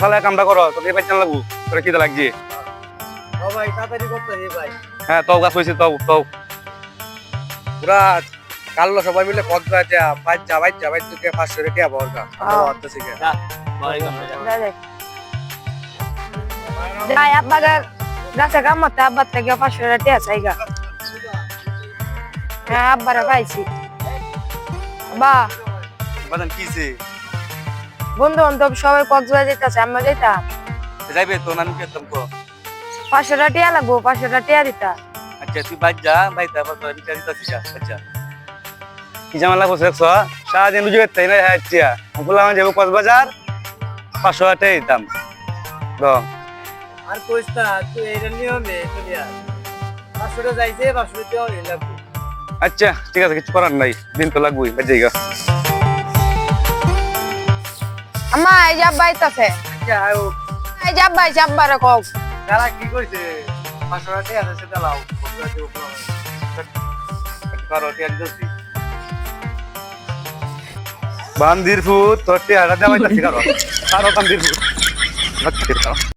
তাহলে কামটা করো তোকে পাইতে লাগবো তোর কি লাগছে ও ভাই তাড়াতাড়ি করতে হে ভাই হ্যাঁ তো গাছ হয়েছে তো পুরা কাললো সবাই মিলে কক্সবাজার যা বাইর থেকে 500 টাকা বর্গা আমরা হচ্ছে কি যাই আব্বা গাছে কামতে আব্বার থেকে 500 টাকা চাইগা হ্যাঁ আব্বারা পাইছি বা বাদান কিছে বন্ধু বান্ধব সবাই কক্সবাজার যেতেছে আমরা যেতাম যাইবে তো নাম কি তুমি কো 500 টাকা লাগবো 500 টাকা দিতা আচ্ছা তুই বাজ যা ভাই তারপর তো বিচার দিতাছি আচ্ছা কি জামালা বসে দেখছ সারাদিন রুজি করতে না হ্যাঁ বললাম যাবো কক্সবাজার 500 টাকা দিতাম তো আর কইস না তুই এইটা নিয়মে চলি আর 500 টাকা যাইছে 500 টাকা লাগবে আচ্ছা ঠিক আছে কিছু করার নাই দিন তো লাগবেই বাজেই গা আম্মা এই যে আব্বা আইতাছে আচ্ছা আও এই যে আব্বা আইছে আব্বারে কও যারা কি কইছে 500 টাকা আছে সেটা লাও কক্সবাজার উপর কারো টিয়া দিছি বান্দির ফুট তোর টিয়া দামাইতাছি কারো কাম দির ফুট